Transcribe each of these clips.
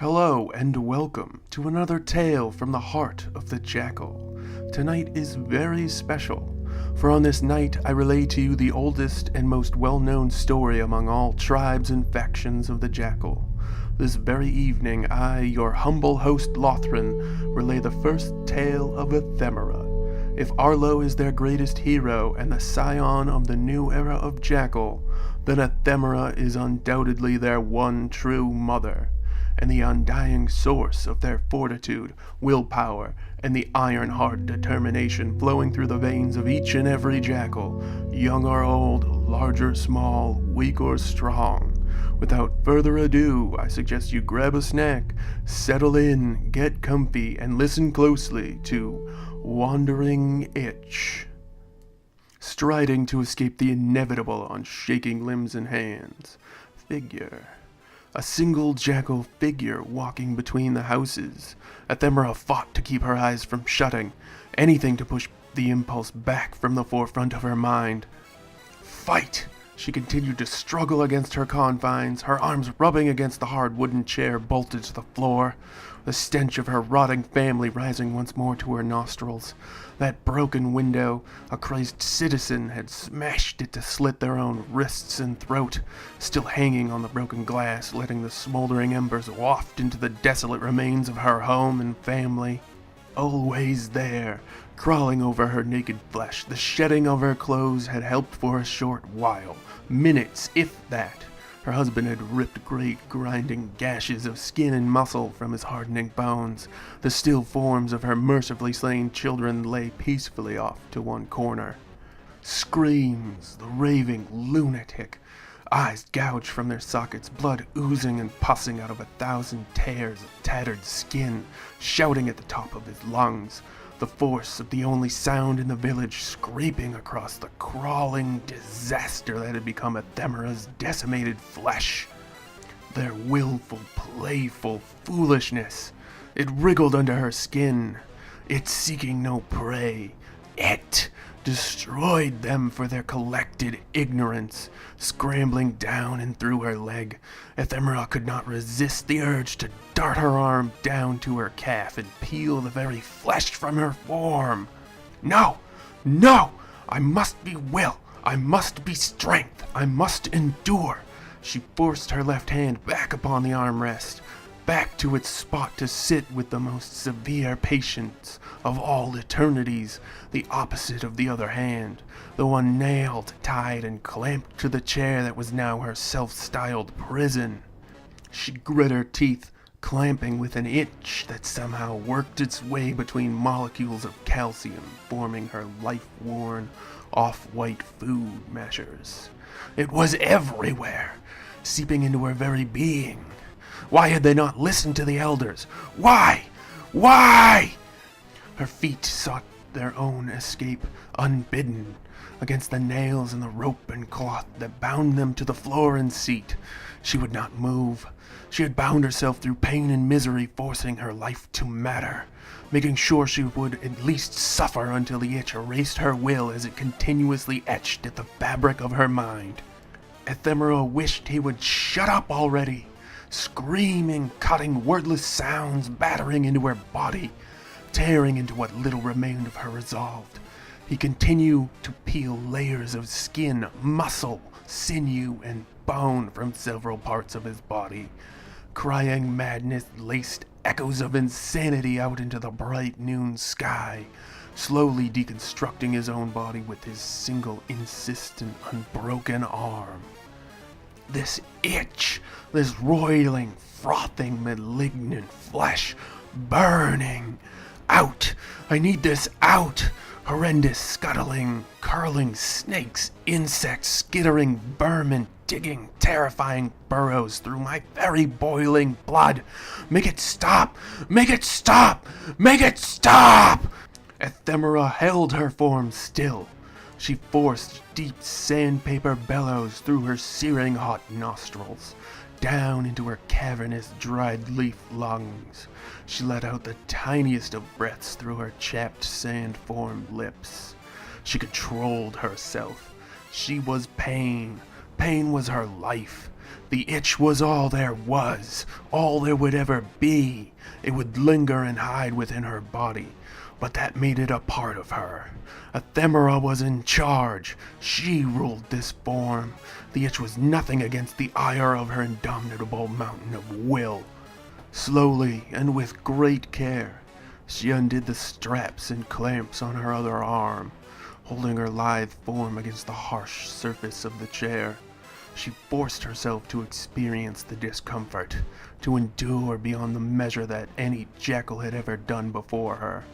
Hello and welcome to another tale from the heart of the Jakul. Tonight is very special, for on this night I relay to you the oldest and most well-known story among all tribes and factions of the Jakul. This very evening I, your humble host Lothran, relay the first tale of Ephemera. If Arlo is their greatest hero and the scion of the new era of Jakul, then Ephemera is undoubtedly their one true mother, and the undying source of their fortitude, willpower, and the iron-hard determination flowing through the veins of each and every Jakul, young or old, large or small, weak or strong. Without further ado, I suggest you grab a snack, settle in, get comfy, and listen closely to Wandering Itch. Striding to escape the inevitable on shaking limbs and hands. Figure. A single Jakul figure walking between the houses. Ephemera fought to keep her eyes from shutting, anything to push the impulse back from the forefront of her mind. Fight! She continued to struggle against her confines, her arms rubbing against the hard wooden chair bolted to the floor, the stench of her rotting family rising once more to her nostrils. That broken window, a crazed citizen had smashed it to slit their own wrists and throat, still hanging on the broken glass, letting the smoldering embers waft into the desolate remains of her home and family. Always there, crawling over her naked flesh, the shedding of her clothes had helped for a short while, minutes if that. Her husband had ripped great grinding gashes of skin and muscle from his hardening bones. The still forms of her mercifully slain children lay peacefully off to one corner. Screams, the raving lunatic, eyes gouged from their sockets, blood oozing and pussing out of 1,000 tears of tattered skin, shouting at the top of his lungs, the force of the only sound in the village scraping across the crawling disaster that had become Ephemera's decimated flesh. Their willful, playful foolishness. It wriggled under her skin. It seeking no prey. It destroyed them for their collected ignorance, scrambling down and through her leg. Ephemera could not resist the urge to dart her arm down to her calf and peel the very flesh from her form. No! No! I must be will! I must be strength! I must endure! She forced her left hand back upon the armrest, back to its spot to sit with the most severe patience of all eternities, the opposite of the other hand, the one nailed, tied, and clamped to the chair that was now her self-styled prison. She grit her teeth, clamping with an itch that somehow worked its way between molecules of calcium, forming her life-worn, off-white food measures. It was everywhere, seeping into her very being. Why had they not listened to the elders? Why? Why? Her feet sought their own escape unbidden, against the nails and the rope and cloth that bound them to the floor and seat. She would not move. She had bound herself through pain and misery, forcing her life to matter, making sure she would at least suffer until the itch erased her will as it continuously etched at the fabric of her mind. Ephemera wished he would shut up already, screaming, cutting wordless sounds, battering into her body, tearing into what little remained of her resolve. He continued to peel layers of skin, muscle, sinew, and bone from several parts of his body, crying madness-laced echoes of insanity out into the bright noon sky, slowly deconstructing his own body with his single insistent, unbroken arm. This itch, this roiling, frothing, malignant flesh, burning. Out! I need this out! Horrendous scuttling, curling snakes, insects, skittering vermin, digging terrifying burrows through my very boiling blood. Make it stop! Make it stop! Make it stop! Ephemera held her form still. She forced deep sandpaper bellows through her searing hot nostrils, down into her cavernous dried leaf lungs. She let out the tiniest of breaths through her chapped sand-formed lips. She controlled herself. She was pain. Pain was her life. The itch was all there was, all there would ever be. It would linger and hide within her body, but that made it a part of her. Ephemera was in charge. She ruled this form. The itch was nothing against the ire of her indomitable mountain of will. Slowly and with great care, she undid the straps and clamps on her other arm, holding her lithe form against the harsh surface of the chair. She forced herself to experience the discomfort, to endure beyond the measure that any jackal had ever done before her.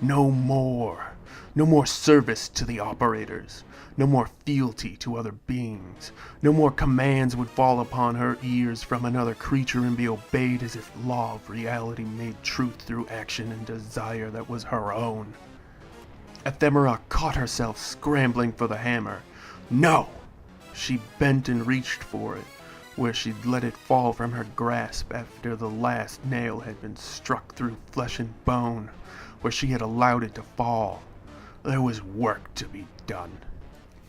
No more. No more service to the operators. No more fealty to other beings. No more commands would fall upon her ears from another creature and be obeyed as if law of reality made truth through action and desire that was her own. Ephemera caught herself scrambling for the hammer. No! She bent and reached for it, where she'd let it fall from her grasp after the last nail had been struck through flesh and bone, where she had allowed it to fall. There was work to be done.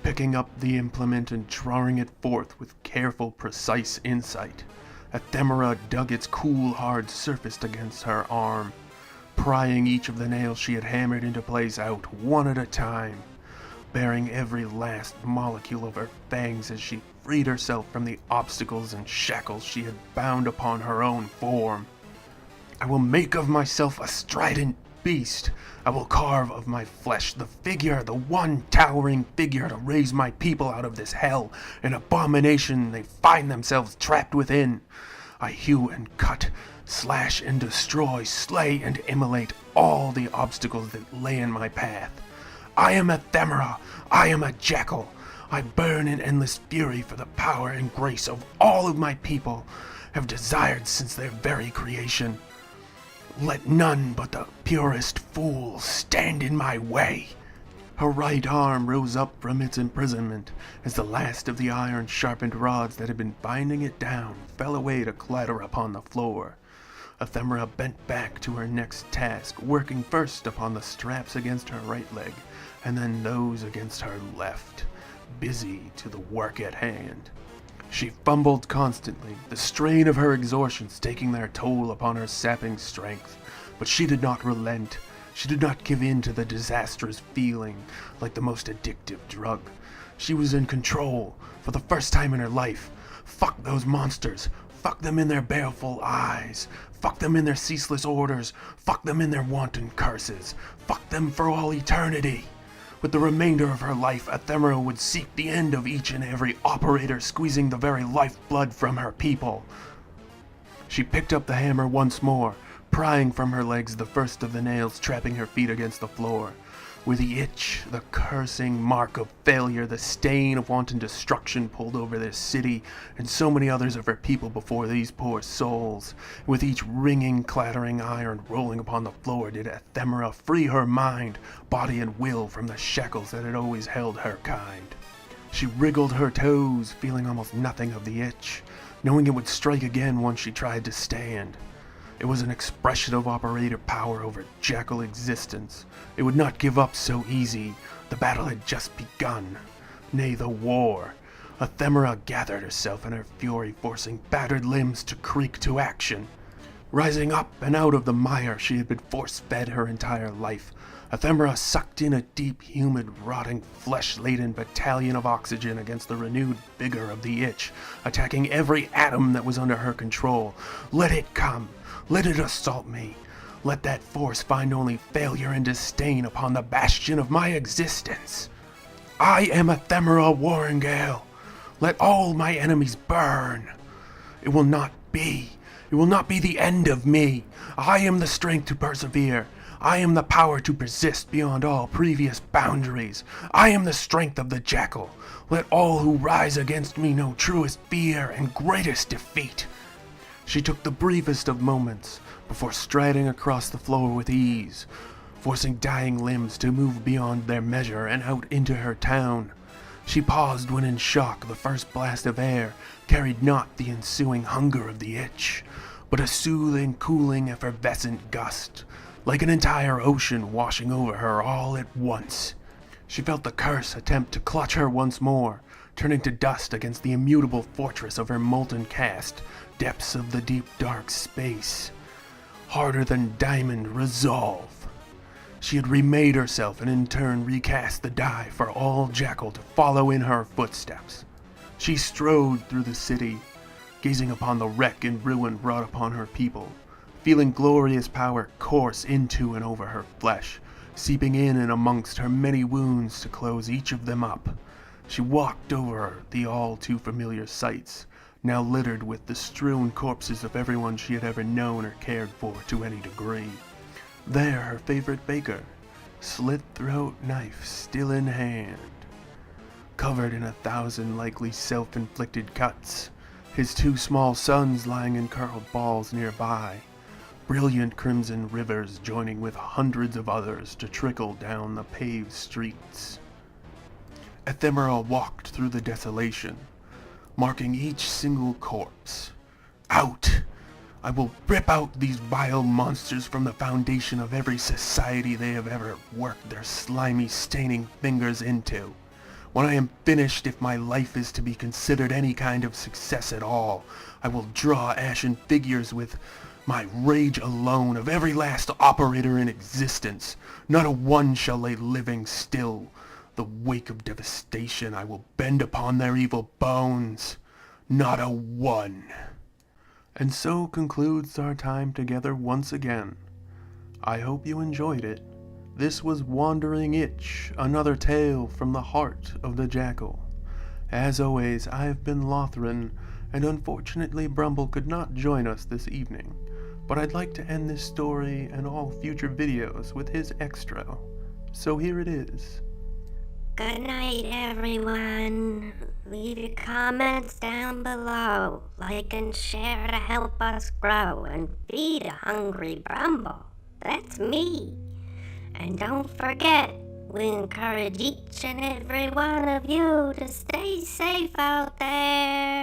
Picking up the implement and drawing it forth with careful, precise insight, Ephemera dug its cool, hard surface against her arm, prying each of the nails she had hammered into place out one at a time, bearing every last molecule of her fangs as she freed herself from the obstacles and shackles she had bound upon her own form. I will make of myself a strident beast. I will carve of my flesh the figure, the one towering figure to raise my people out of this hell, an abomination they find themselves trapped within. I hew and cut, slash and destroy, slay and immolate all the obstacles that lay in my path. I am Ephemera. I am a jackal. I burn in endless fury for the power and grace of all of my people have desired since their very creation. Let none but the purest fools stand in my way. Her right arm rose up from its imprisonment as the last of the iron-sharpened rods that had been binding it down fell away to clatter upon the floor. Ephemera bent back to her next task, working first upon the straps against her right leg, and then those against her left, busy to the work at hand. She fumbled constantly, the strain of her exertions taking their toll upon her sapping strength, but she did not relent. She did not give in to the disastrous feeling like the most addictive drug. She was in control for the first time in her life. Fuck those monsters. Fuck them in their baleful eyes. Fuck them in their ceaseless orders. Fuck them in their wanton curses. Fuck them for all eternity. With the remainder of her life, Ephemera would seek the end of each and every operator, squeezing the very lifeblood from her people. She picked up the hammer once more, prying from her legs the first of the nails trapping her feet against the floor. With the itch, the cursing mark of failure, the stain of wanton destruction pulled over this city and so many others of her people before these poor souls. With each ringing, clattering iron rolling upon the floor did Ephemera free her mind, body and will from the shackles that had always held her kind. She wriggled her toes, feeling almost nothing of the itch, knowing it would strike again once she tried to stand. It was an expression of operator power over jackal existence. It would not give up so easy. The battle had just begun. Nay, the war. Ephemera gathered herself in her fury, forcing battered limbs to creak to action. Rising up and out of the mire she had been force-fed her entire life, Ephemera sucked in a deep, humid, rotting, flesh-laden battalion of oxygen against the renewed vigor of the itch, attacking every atom that was under her control. Let it come. Let it assault me. Let that force find only failure and disdain upon the bastion of my existence. I am Ephemera Warringale. Let all my enemies burn. It will not be. It will not be the end of me. I am the strength to persevere. I am the power to persist beyond all previous boundaries. I am the strength of the jackal. Let all who rise against me know truest fear and greatest defeat. She took the briefest of moments before striding across the floor with ease, forcing dying limbs to move beyond their measure and out into her town. She paused when in shock the first blast of air carried not the ensuing hunger of the itch, but a soothing, cooling, effervescent gust, like an entire ocean washing over her all at once. She felt the curse attempt to clutch her once more, turning to dust against the immutable fortress of her molten cast, depths of the deep dark space. Harder than diamond resolve. She had remade herself and in turn recast the die for all Jakul to follow in her footsteps. She strode through the city, gazing upon the wreck and ruin wrought upon her people, feeling glorious power course into and over her flesh, seeping in and amongst her many wounds to close each of them up. She walked over the all-too-familiar sights, now littered with the strewn corpses of everyone she had ever known or cared for to any degree. There her favorite baker, slit-throat knife still in hand, covered in 1,000 likely self-inflicted cuts, his 2 small sons lying in curled balls nearby, brilliant crimson rivers joining with hundreds of others to trickle down the paved streets. Ephemera walked through the desolation, marking each single corpse. Out! I will rip out these vile monsters from the foundation of every society they have ever worked their slimy, staining fingers into. When I am finished, if my life is to be considered any kind of success at all, I will draw ashen figures with my rage alone of every last operator in existence. Not a one shall lay living still. The wake of devastation I will bend upon their evil bones. Not a one. And so concludes our time together once again. I hope you enjoyed it. This was Wandering Itch, another tale from the heart of the Jakul. As always, I have been Lothran, and unfortunately Brumble could not join us this evening, but I'd like to end this story and all future videos with his extra. So here it is. Good night, everyone. Leave your comments down below. Like and share to help us grow and feed a hungry Brumble. That's me. And don't forget, we encourage each and every one of you to stay safe out there.